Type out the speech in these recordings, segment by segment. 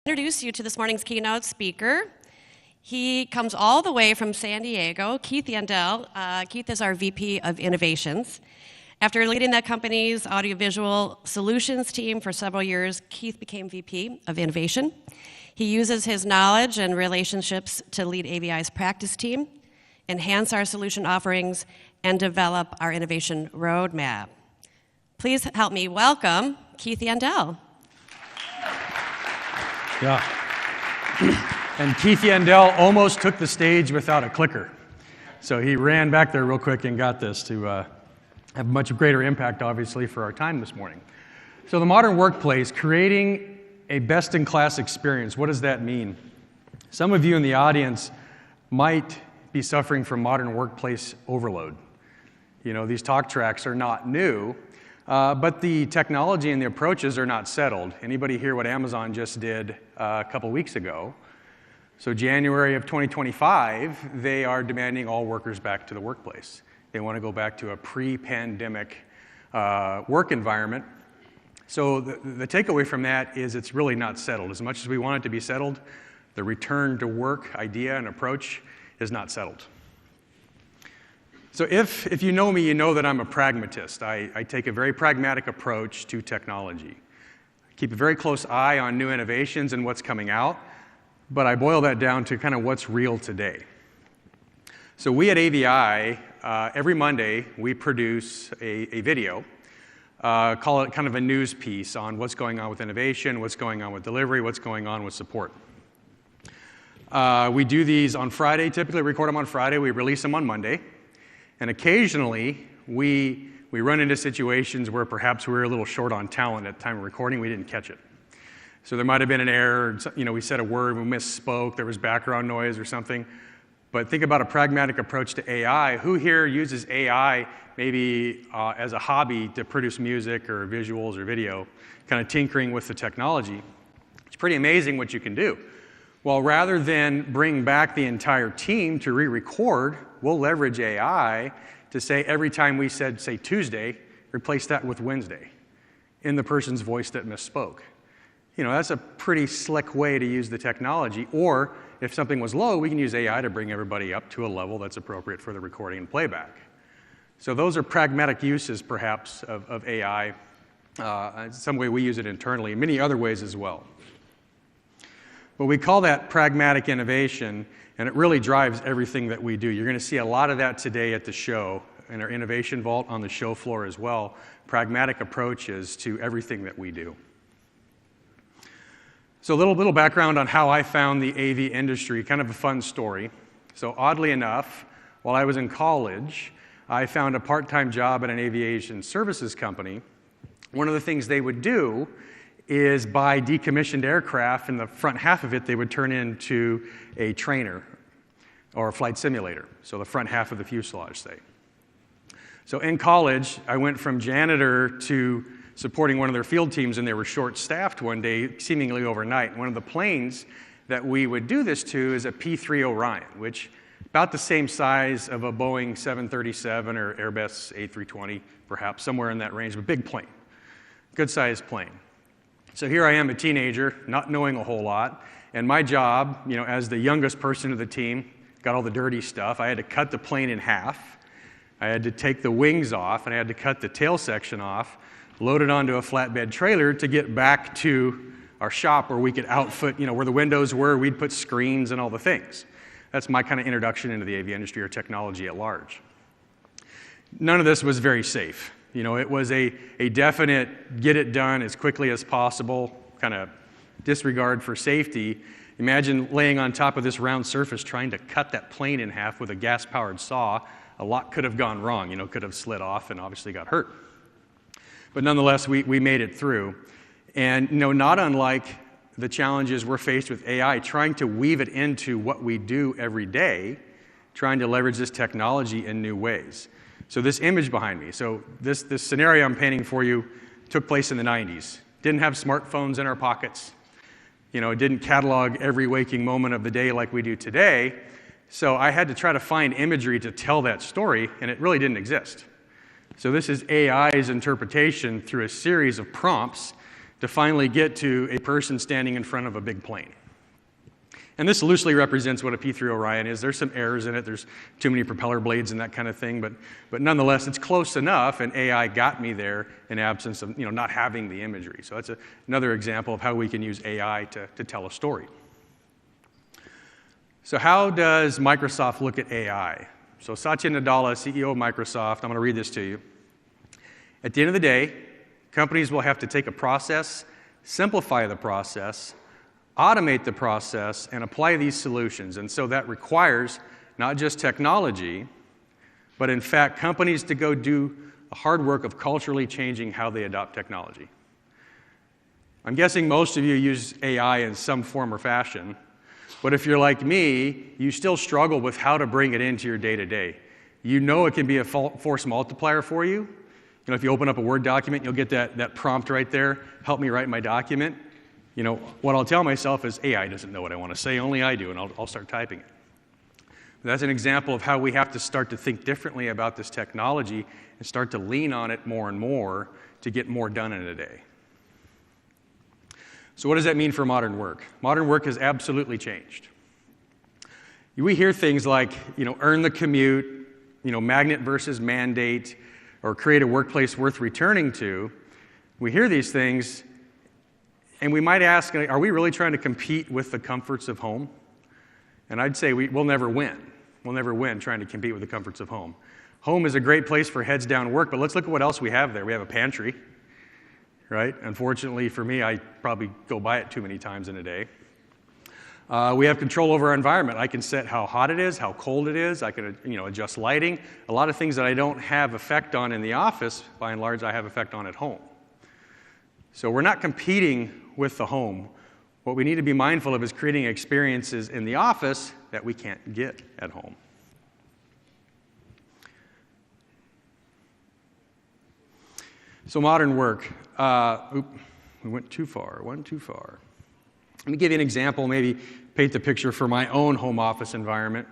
Introduce you to this morning's keynote speaker. He comes all the way from San Diego, Keith Yandel. Keith is our VP of Innovations. After leading that company's audiovisual solutions team for several years, Keith became VP of Innovation. He uses his knowledge and relationships to lead AVI's practice team, enhance our solution offerings, and develop our innovation roadmap. Please help me welcome Keith Yandel. Yeah. And Keith Yandel almost took the stage without a clicker. So he ran back there real quick and got this to have a much greater impact, obviously, for our time this morning. So the modern workplace, creating a best-in-class experience, what does that mean? Some of you in the audience might be suffering from modern workplace overload. You know, these talk tracks are not new, but the technology and the approaches are not settled. Anybody hear what Amazon just did a couple weeks ago? So January of 2025, they are demanding all workers back to the workplace. They want to go back to a pre-pandemic work environment. So the takeaway from that is it's really not settled. As much as we want it to be settled, the return to work idea and approach is not settled. So if you know me, you know that I'm a pragmatist. I take a very pragmatic approach to technology. I keep a very close eye on new innovations and what's coming out, but I boil that down to kind of what's real today. So we at AVI, every Monday, we produce a video, call it kind of a news piece on what's going on with innovation, what's going on with delivery, what's going on with support. We do these on Friday, typically record them on Friday, we release them on Monday. And occasionally, we run into situations where perhaps we were a little short on talent at the time of recording, we didn't catch it. So there might have been an error, you know, we said a word, we misspoke, there was background noise or something. But think about a pragmatic approach to AI. Who here uses AI maybe as a hobby to produce music or visuals or video, kind of tinkering with the technology? It's pretty amazing what you can do. Well, rather than bring back the entire team to re-record, we'll leverage AI to say every time we said, say, Tuesday, replace that with Wednesday in the person's voice that misspoke. You know, that's a pretty slick way to use the technology. Or if something was low, we can use AI to bring everybody up to a level that's appropriate for the recording and playback. So those are pragmatic uses, perhaps, of AI. Some way we use it internally, and many other ways as well. But we call that pragmatic innovation, and it really drives everything that we do. You're going to see a lot of that today at the show, in our Innovation Vault on the show floor as well. Pragmatic approaches to everything that we do. So a little background on how I found the AV industry, kind of a fun story. So oddly enough, while I was in college, I found a part-time job at an aviation services company. One of the things they would do is buy decommissioned aircraft, and the front half of it they would turn into a trainer or a flight simulator, so the front half of the fuselage, say. So in college, I went from janitor to supporting one of their field teams, and they were short-staffed one day, seemingly overnight. One of the planes that we would do this to is a P-3 Orion, which about the same size of a Boeing 737 or Airbus A320, perhaps, somewhere in that range, but big plane, good-sized plane. So here I am, a teenager, not knowing a whole lot, and my job, you know, as the youngest person of the team, got all the dirty stuff. I had to cut the plane in half. I had to take the wings off, and I had to cut the tail section off, load it onto a flatbed trailer to get back to our shop where we could outfit, you know, where the windows were, we'd put screens and all the things. That's my kind of introduction into the AV industry or technology at large. None of this was very safe. You know, it was a definite get it done as quickly as possible, kind of disregard for safety. Imagine laying on top of this round surface trying to cut that plane in half with a gas-powered saw. A lot could have gone wrong, you know, could have slid off and obviously got hurt. But nonetheless, we made it through. And, you know, not unlike the challenges we're faced with AI, trying to weave it into what we do every day, trying to leverage this technology in new ways. So this image behind me, so this scenario I'm painting for you took place in the 90s. Didn't have smartphones in our pockets. You know, didn't catalog every waking moment of the day like we do today. So I had to try to find imagery to tell that story, and it really didn't exist. So this is AI's interpretation through a series of prompts to finally get to a person standing in front of a big plane. And this loosely represents what a P-3 Orion is. There's some errors in it. There's too many propeller blades and that kind of thing. But nonetheless, it's close enough, and AI got me there in absence of not having the imagery. So that's another example of how we can use AI to tell a story. So how does Microsoft look at AI? So Satya Nadella, CEO of Microsoft, I'm going to read this to you. At the end of the day, companies will have to take a process, simplify the process, automate the process, and apply these solutions. And so that requires not just technology, but in fact, companies to go do the hard work of culturally changing how they adopt technology. I'm guessing most of you use AI in some form or fashion, but if you're like me, you still struggle with how to bring it into your day-to-day. You know it can be a force multiplier for you. If you open up a Word document, you'll get that prompt right there, help me write my document. What I'll tell myself is AI doesn't know what I want to say, only I do, and I'll start typing it. That's an example of how we have to start to think differently about this technology and start to lean on it more and more to get more done in a day. So what does that mean for modern work? Modern work has absolutely changed. We hear things like, earn the commute, magnet versus mandate, or create a workplace worth returning to. We hear these things, and we might ask, are we really trying to compete with the comforts of home? And I'd say we'll never win. We'll never win trying to compete with the comforts of home. Home is a great place for heads down work, but let's look at what else we have there. We have a pantry, right? Unfortunately for me, I probably go by it too many times in a day. We have control over our environment. I can set how hot it is, how cold it is. I can adjust lighting. A lot of things that I don't have effect on in the office, by and large, I have effect on at home. So we're not competing with the home. What we need to be mindful of is creating experiences in the office that we can't get at home. So modern work. We went too far, one too far. Let me give you an example, maybe paint the picture for my own home office environment.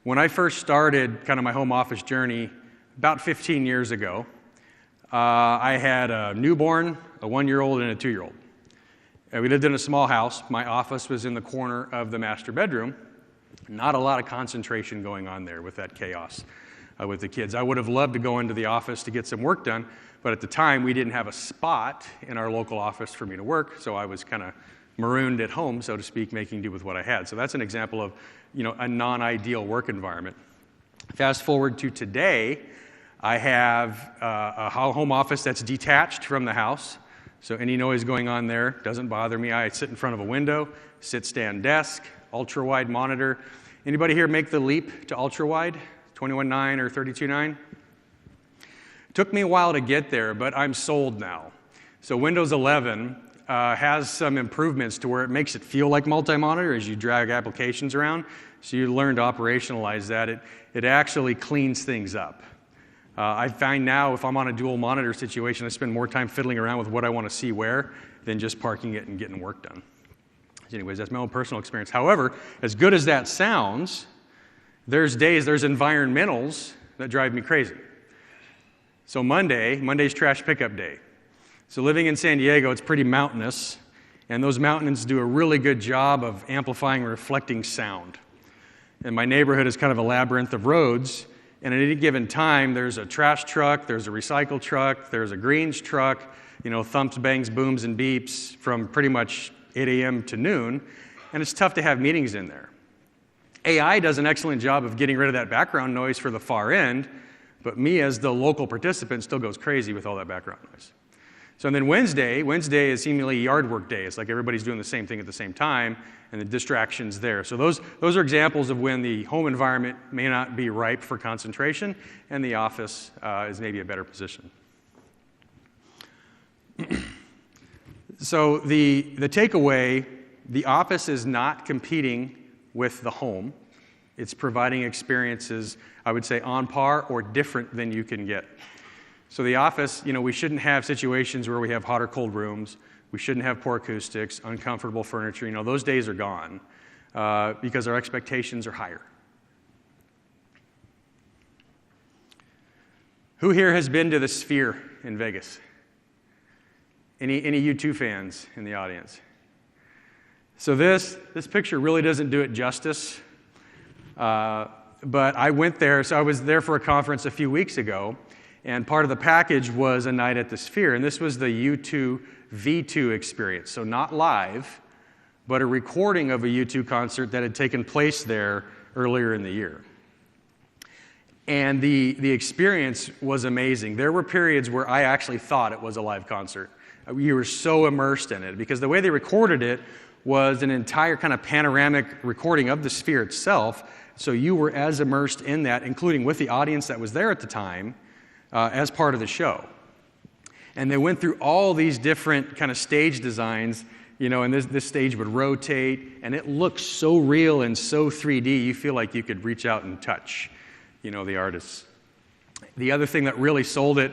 When I first started kind of my home office journey about 15 years ago, I had a newborn, a 1-year-old, and a 2-year-old. We lived in a small house. My office was in the corner of the master bedroom. Not a lot of concentration going on there with that chaos with the kids. I would have loved to go into the office to get some work done, but at the time we didn't have a spot in our local office for me to work, so I was kind of marooned at home, so to speak, making do with what I had. So that's an example of a non-ideal work environment. Fast forward to today, I have a home office that's detached from the house, so any noise going on there doesn't bother me. I sit in front of a window, sit-stand desk, ultra-wide monitor. Anybody here make the leap to ultra-wide, 21.9 or 32.9? Took me a while to get there, but I'm sold now. So Windows 11 has some improvements to where it makes it feel like multi-monitor as you drag applications around. So you learn to operationalize that. It actually cleans things up. I find now if I'm on a dual monitor situation, I spend more time fiddling around with what I want to see where than just parking it and getting work done. Anyways, that's my own personal experience. However, as good as that sounds, there's environmentals that drive me crazy. So Monday's trash pickup day. So living in San Diego, it's pretty mountainous, and those mountains do a really good job of amplifying and reflecting sound. And my neighborhood is kind of a labyrinth of roads, and at any given time, there's a trash truck, there's a recycle truck, there's a greens truck, thumps, bangs, booms, and beeps from pretty much 8 a.m. to noon, and it's tough to have meetings in there. AI does an excellent job of getting rid of that background noise for the far end, but me as the local participant still goes crazy with all that background noise. So then Wednesday is seemingly yard work day. It's like everybody's doing the same thing at the same time, and the distraction's there. So those are examples of when the home environment may not be ripe for concentration, and the office is maybe a better position. So the takeaway, the office is not competing with the home. It's providing experiences, I would say, on par or different than you can get. So the office, we shouldn't have situations where we have hot or cold rooms. We shouldn't have poor acoustics, uncomfortable furniture. Those days are gone because our expectations are higher. Who here has been to the Sphere in Vegas? Any U2 fans in the audience? So this picture really doesn't do it justice. But I went there, so I was there for a conference a few weeks ago, and part of the package was a night at the Sphere, and this was the U2 V2 experience. So not live, but a recording of a U2 concert that had taken place there earlier in the year. And the experience was amazing. There were periods where I actually thought it was a live concert. You were so immersed in it, because the way they recorded it was an entire kind of panoramic recording of the Sphere itself. So you were as immersed in that, including with the audience that was there at the time, as part of the show. And they went through all these different kind of stage designs, and this stage would rotate, and it looked so real and so 3D, you feel like you could reach out and touch, the artists. The other thing that really sold it,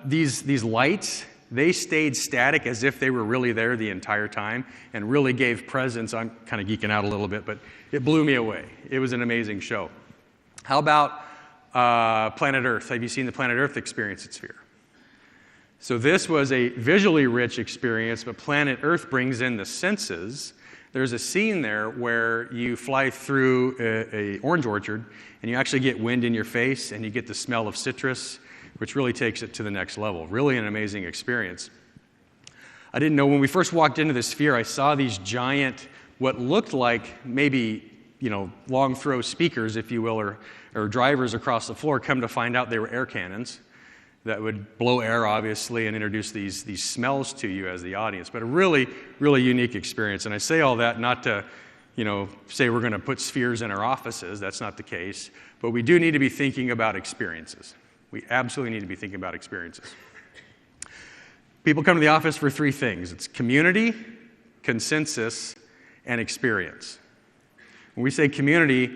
these lights, they stayed static as if they were really there the entire time and really gave presence. I'm kind of geeking out a little bit, but it blew me away. It was an amazing show. How about Planet Earth? Have you seen the Planet Earth experience at Sphere? So this was a visually rich experience, but Planet Earth brings in the senses. There's a scene there where you fly through an orange orchard, and you actually get wind in your face, and you get the smell of citrus, which really takes it to the next level. Really an amazing experience. I didn't know, when we first walked into the Sphere, I saw these giant, what looked like maybe, long throw speakers, if you will, or drivers across the floor. Come to find out they were air cannons that would blow air, obviously, and introduce these smells to you as the audience. But a really, really unique experience. And I say all that not to, say we're going to put spheres in our offices. That's not the case. But we do need to be thinking about experiences. We absolutely need to be thinking about experiences. People come to the office for three things. It's community, consensus, and experience. When we say community,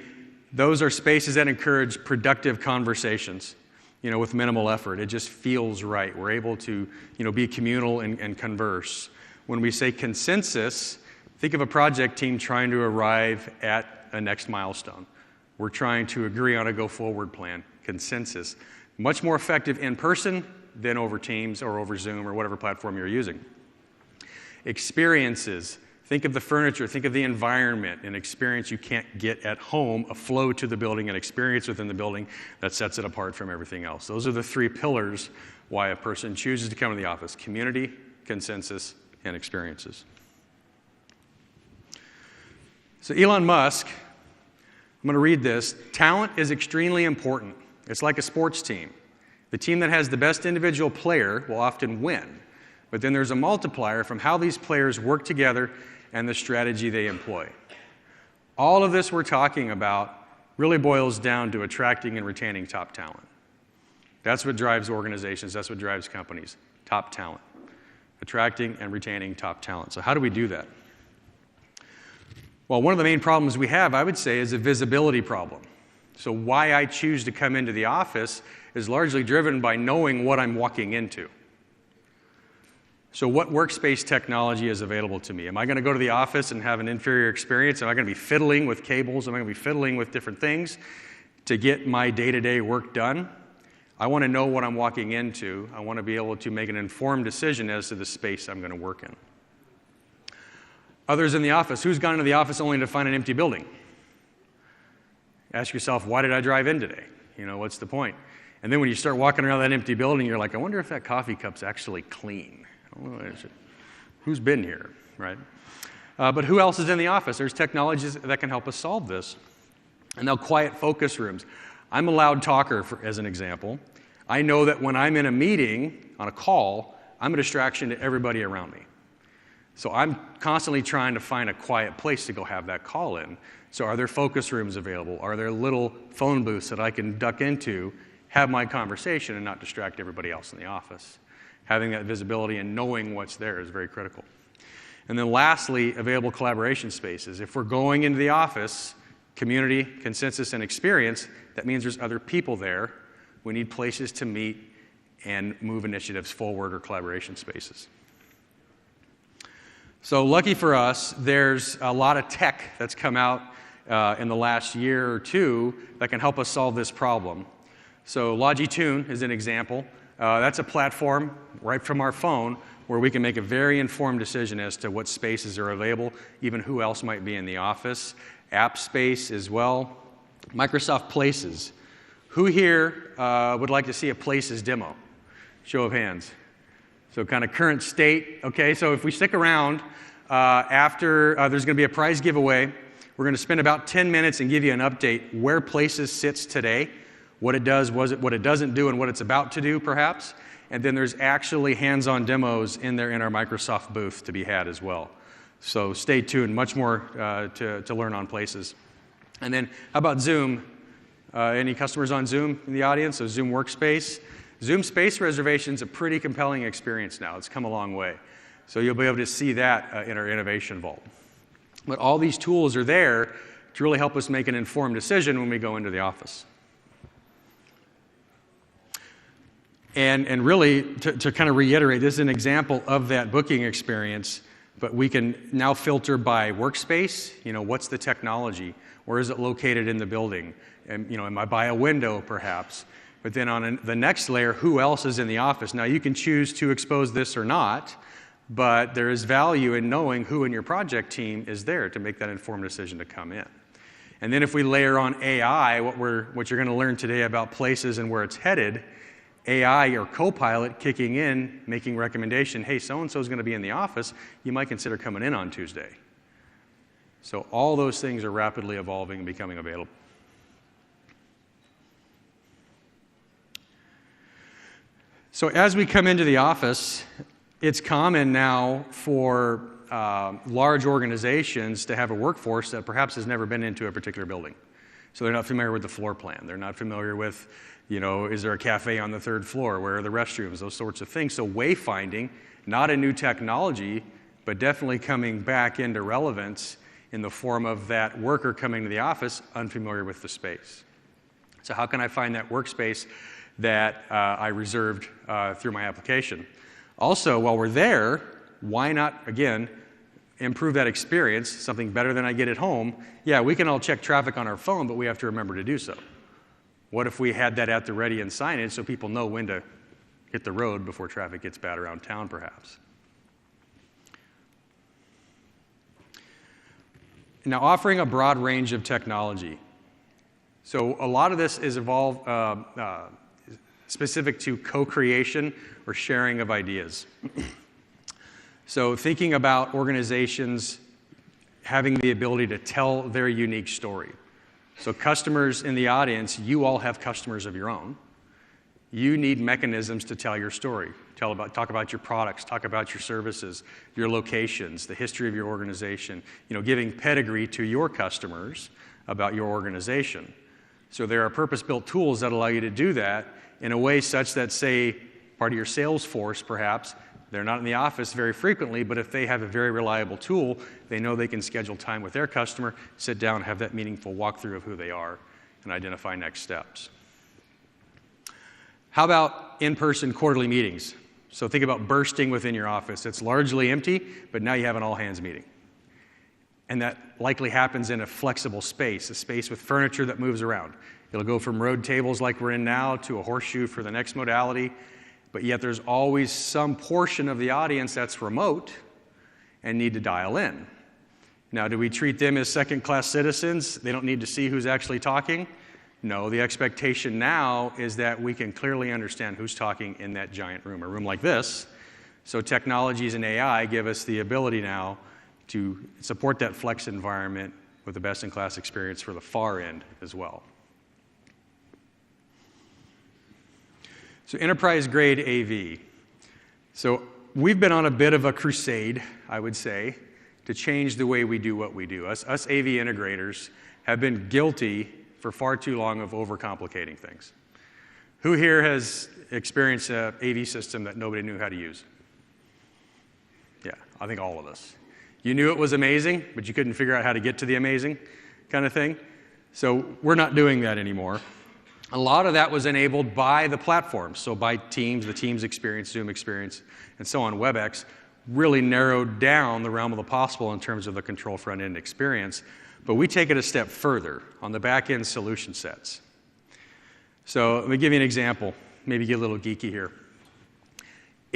those are spaces that encourage productive conversations, with minimal effort. It just feels right. We're able to, be communal and converse. When we say consensus, think of a project team trying to arrive at a next milestone. We're trying to agree on a go-forward plan, consensus. Much more effective in person than over Teams or over Zoom or whatever platform you're using. Experiences. Think of the furniture, think of the environment, an experience you can't get at home, a flow to the building, an experience within the building that sets it apart from everything else. Those are the three pillars why a person chooses to come to the office: community, consensus, and experiences. So Elon Musk, I'm going to read this. Talent is extremely important. It's like a sports team. The team that has the best individual player will often win, but then there's a multiplier from how these players work together and the strategy they employ. All of this we're talking about really boils down to attracting and retaining top talent. That's what drives organizations, that's what drives companies, top talent. Attracting and retaining top talent. So how do we do that? Well, one of the main problems we have, I would say, is a visibility problem. So why I choose to come into the office is largely driven by knowing what I'm walking into. So what workspace technology is available to me? Am I going to go to the office and have an inferior experience? Am I going to be fiddling with cables? Am I going to be fiddling with different things to get my day-to-day work done? I want to know what I'm walking into. I want to be able to make an informed decision as to the space I'm going to work in. Others in the office. Who's gone into the office only to find an empty building? Ask yourself, why did I drive in today? What's the point? And then when you start walking around that empty building, you're like, I wonder if that coffee cup's actually clean. Who's been here, right? But who else is in the office? There's technologies that can help us solve this. And now quiet focus rooms. I'm a loud talker, as an example. I know that when I'm in a meeting, on a call, I'm a distraction to everybody around me. So I'm constantly trying to find a quiet place to go have that call in. So are there focus rooms available? Are there little phone booths that I can duck into, have my conversation, and not distract everybody else in the office? Having that visibility and knowing what's there is very critical. And then lastly, available collaboration spaces. If we're going into the office, community, consensus, and experience, that means there's other people there. We need places to meet and move initiatives forward, or collaboration spaces. So lucky for us, there's a lot of tech that's come out in the last year or two that can help us solve this problem. So Logitune is an example. That's a platform right from our phone where we can make a very informed decision as to what spaces are available, even who else might be in the office. App space as well. Microsoft Places. Who here would like to see a Places demo? Show of hands. So kind of current state. Okay, so if we stick around after there's going to be a prize giveaway, we're going to spend about 10 minutes and give you an update where Places sits today, what it does, what it doesn't do, and what it's about to do, perhaps. And then there's actually hands-on demos in there in our Microsoft booth to be had as well. So stay tuned, much more to learn on Places. And then how about Zoom? Any customers on Zoom in the audience? So Zoom Workspace. Zoom Space Reservation is a pretty compelling experience now. It's come a long way. So you'll be able to see that in our Innovation Vault. But all these tools are there to really help us make an informed decision when we go into the office. And really, to kind of reiterate, this is an example of that booking experience, but we can now filter by workspace. What's the technology? Where is it located in the building? And, am I by a window, perhaps? But then on the next layer, who else is in the office? Now, you can choose to expose this or not, but there is value in knowing who in your project team is there to make that informed decision to come in. And then if we layer on AI, what you're going to learn today about Places and where it's headed, AI or Copilot kicking in, making recommendation, hey, so-and-so is going to be in the office, you might consider coming in on Tuesday. So all those things are rapidly evolving and becoming available. So as we come into the office, it's common now for large organizations to have a workforce that perhaps has never been into a particular building. So they're not familiar with the floor plan. They're not familiar with, is there a cafe on the third floor? Where are the restrooms? Those sorts of things. So wayfinding, not a new technology, but definitely coming back into relevance in the form of that worker coming to the office unfamiliar with the space. So how can I find that workspace that I reserved through my application? Also, while we're there, why not, again, improve that experience, something better than I get at home? Yeah, we can all check traffic on our phone, but we have to remember to do so. What if we had that at the ready in signage so people know when to hit the road before traffic gets bad around town, perhaps? Now, offering a broad range of technology. So a lot of this is specific to co-creation or sharing of ideas. So thinking about organizations having the ability to tell their unique story. So customers in the audience, you all have customers of your own. You need mechanisms to tell your story. Talk about your products, talk about your services, your locations, the history of your organization, giving pedigree to your customers about your organization. So there are purpose-built tools that allow you to do that in a way such that, say, part of your sales force, perhaps, they're not in the office very frequently, but if they have a very reliable tool, they know they can schedule time with their customer, sit down, have that meaningful walkthrough of who they are, and identify next steps. How about in-person quarterly meetings? So think about bursting within your office. It's largely empty, but now you have an all-hands meeting. And that likely happens in a flexible space, a space with furniture that moves around. It'll go from road tables like we're in now to a horseshoe for the next modality, but yet there's always some portion of the audience that's remote and need to dial in. Now, do we treat them as second-class citizens? They don't need to see who's actually talking? No, the expectation now is that we can clearly understand who's talking in that giant room, a room like this. So technologies and AI give us the ability now to support that flex environment with a best-in-class experience for the far end as well. So enterprise-grade AV. So we've been on a bit of a crusade, I would say, to change the way we do what we do. Us AV integrators have been guilty for far too long of overcomplicating things. Who here has experienced an AV system that nobody knew how to use? Yeah, I think all of us. You knew it was amazing, but you couldn't figure out how to get to the amazing kind of thing. So we're not doing that anymore. A lot of that was enabled by the platforms. So by Teams, the Teams experience, Zoom experience, and so on, WebEx really narrowed down the realm of the possible in terms of the control front-end experience. But we take it a step further on the back-end solution sets. So let me give you an example, maybe get a little geeky here.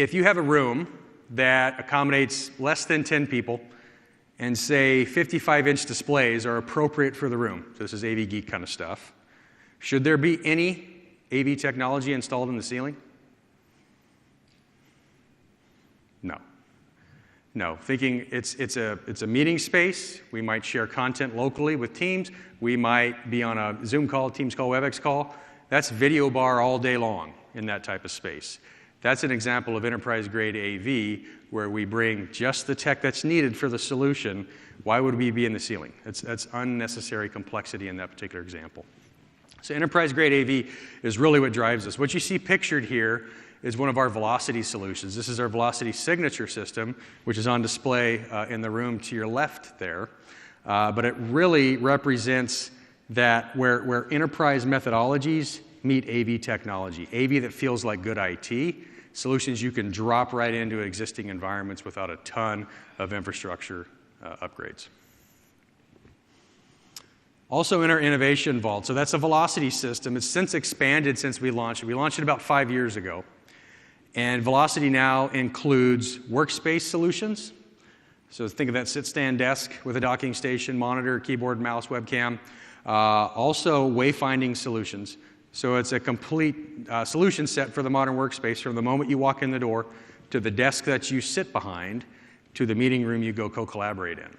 if you have a room that accommodates less than 10 people and say 55-inch displays are appropriate for the room, so this is AV geek kind of stuff, should there be any AV technology installed in the ceiling? No. No. Thinking it's a meeting space. We might share content locally with teams. We might be on a Zoom call, Teams call, WebEx call. That's video bar all day long in that type of space. That's an example of enterprise-grade AV where we bring just the tech that's needed for the solution. Why would we be in the ceiling? That's unnecessary complexity in that particular example. So enterprise-grade AV is really what drives us. What you see pictured here is one of our Velocity solutions. This is our Velocity signature system, which is on display in the room to your left there. But it really represents that where enterprise methodologies meet AV technology. AV that feels like good IT, solutions you can drop right into existing environments without a ton of infrastructure upgrades. Also in our innovation vault, so that's a Velocity system. It's since expanded since we launched it. We launched it about 5 years ago. And Velocity now includes workspace solutions. So think of that sit-stand desk with a docking station, monitor, keyboard, mouse, webcam. Also wayfinding solutions. So it's a complete solution set for the modern workspace from the moment you walk in the door to the desk that you sit behind to the meeting room you go co-collaborate in.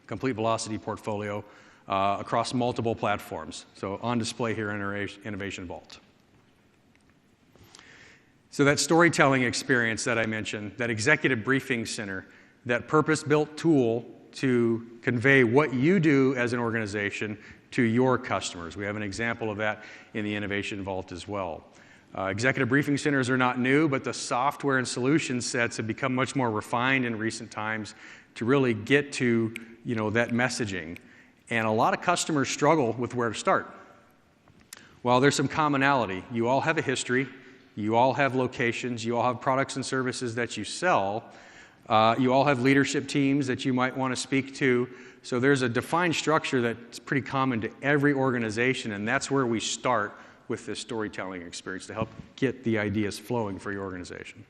Complete Velocity portfolio across multiple platforms. So on display here in our Innovation Vault. So that storytelling experience that I mentioned, that executive briefing center, that purpose-built tool to convey what you do as an organization to your customers. We have an example of that in the Innovation Vault as well. Executive briefing centers are not new, but the software and solution sets have become much more refined in recent times to really get to, that messaging. And a lot of customers struggle with where to start. While there's some commonality, you all have a history, you all have locations, you all have products and services that you sell, you all have leadership teams that you might want to speak to. So there's a defined structure that's pretty common to every organization, and that's where we start with this storytelling experience to help get the ideas flowing for your organization.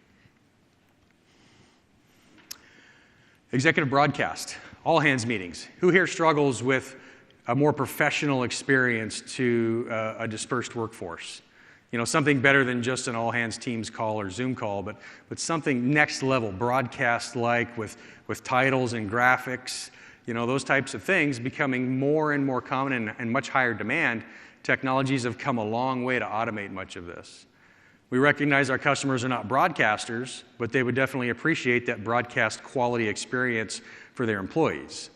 Executive broadcast, all hands meetings. Who here struggles with a more professional experience to a dispersed workforce? Something better than just an all hands Teams call or Zoom call, but something next level, broadcast-like with titles and graphics, those types of things becoming more and more common and much higher demand. Technologies have come a long way to automate much of this. We recognize our customers are not broadcasters, but they would definitely appreciate that broadcast quality experience for their employees.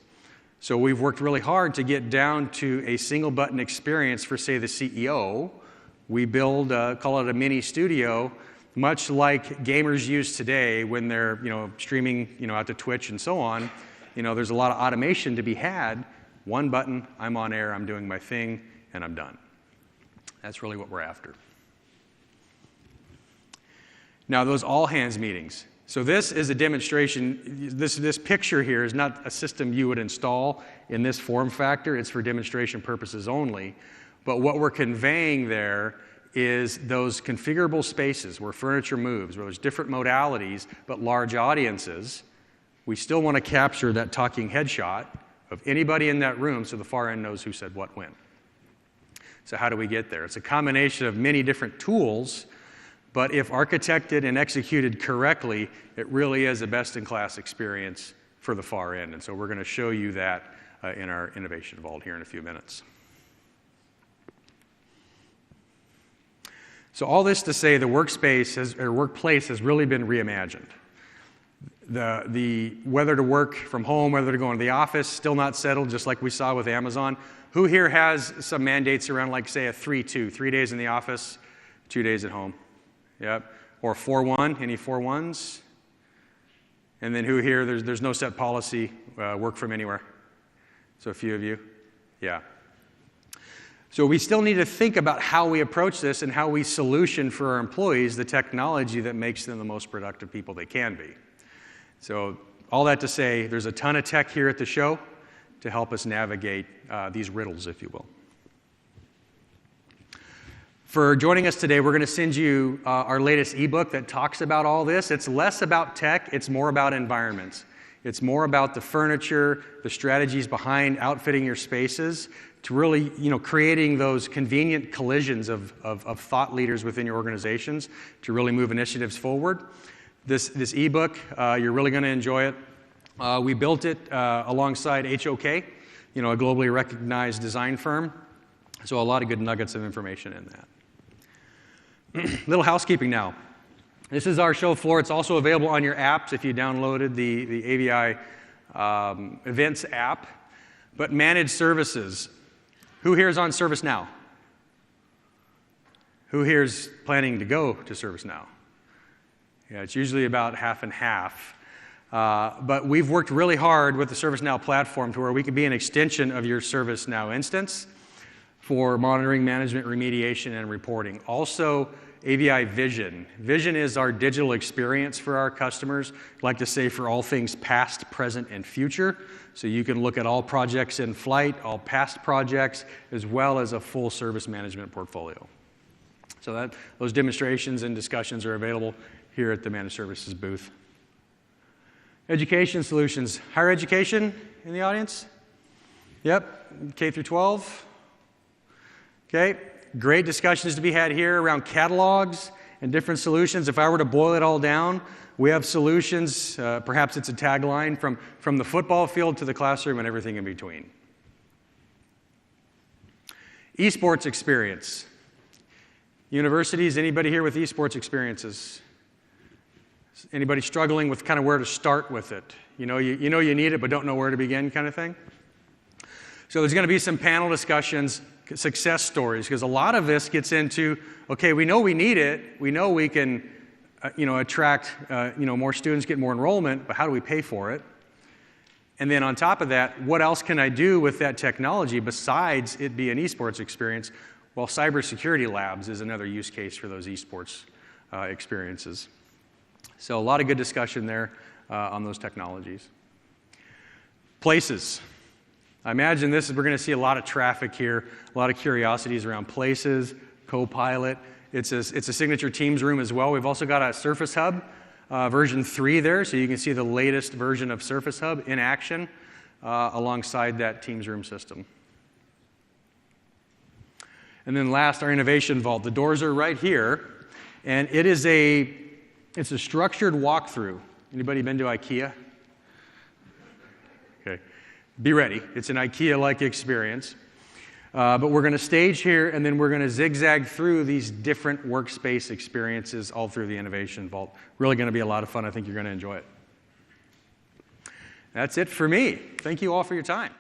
So we've worked really hard to get down to a single button experience for, say, the CEO. We build, call it a mini studio, much like gamers use today when they're, streaming, out to Twitch and so on. There's a lot of automation to be had. One button, I'm on air, I'm doing my thing, and I'm done. That's really what we're after. Now, those all-hands meetings. So this is a demonstration. This picture here is not a system you would install in this form factor. It's for demonstration purposes only. But what we're conveying there is those configurable spaces where furniture moves, where there's different modalities, but large audiences. We still want to capture that talking headshot of anybody in that room so the far end knows who said what when. So how do we get there? It's a combination of many different tools, but if architected and executed correctly, it really is a best-in-class experience for the far end. And so we're going to show you that in our Innovation Vault here in a few minutes. So all this to say the workplace has really been reimagined. The whether to work from home, whether to go into the office, still not settled, just like we saw with Amazon. Who here has some mandates around, like, say, a 3-2, 3 days in the office, 2 days at home? Yep. Or 4-1, any 4-1s? And then who here, there's no set policy, work from anywhere? So a few of you? Yeah. So we still need to think about how we approach this and how we solution for our employees the technology that makes them the most productive people they can be. So all that to say, there's a ton of tech here at the show to help us navigate these riddles, if you will. for joining us today. We're going to send you our latest ebook that talks about all this. It's less about tech, it's more about environments. It's more about the furniture, the strategies behind outfitting your spaces to really, creating those convenient collisions of thought leaders within your organizations to really move initiatives forward. This ebook, you're really going to enjoy it. We built it alongside HOK, a globally recognized design firm. So a lot of good nuggets of information in that. Little housekeeping now. This is our show floor. It's also available on your apps if you downloaded the AVI events app. But managed services. Who here is on ServiceNow? Who here is planning to go to ServiceNow? Yeah, it's usually about half and half. But we've worked really hard with the ServiceNow platform to where we can be an extension of your ServiceNow instance for monitoring, management, remediation, and reporting. Also, AVI Vision. Vision is our digital experience for our customers. I'd like to say for all things past, present, and future. So you can look at all projects in flight, all past projects, as well as a full service management portfolio. So those demonstrations and discussions are available here at the Managed Services booth. Education solutions. Higher education in the audience? Yep, K through 12. Okay, great discussions to be had here around catalogs and different solutions. If I were to boil it all down, we have solutions, perhaps it's a tagline, from the football field to the classroom and everything in between. Esports experience. Universities, anybody here with esports experiences? Anybody struggling with kind of where to start with it? You need it, but don't know where to begin kind of thing? So there's going to be some panel discussions, success stories, because a lot of this gets into, okay, we know we need it, we know we can attract more students, get more enrollment, but how do we pay for it? And then on top of that, what else can I do with that technology besides it be an esports experience? Well, cybersecurity labs is another use case for those esports experiences. So a lot of good discussion there on those technologies. Places. I imagine we're going to see a lot of traffic here, a lot of curiosities around Places, Copilot. It's a signature Teams room as well. We've also got a Surface Hub version 3 there, so you can see the latest version of Surface Hub in action alongside that Teams room system. And then last, our Innovation Vault. The doors are right here, and it's a structured walkthrough. Anybody been to IKEA? Okay. Be ready. It's an IKEA-like experience. But we're going to stage here, and then we're going to zigzag through these different workspace experiences all through the Innovation Vault. Really going to be a lot of fun. I think you're going to enjoy it. That's it for me. Thank you all for your time.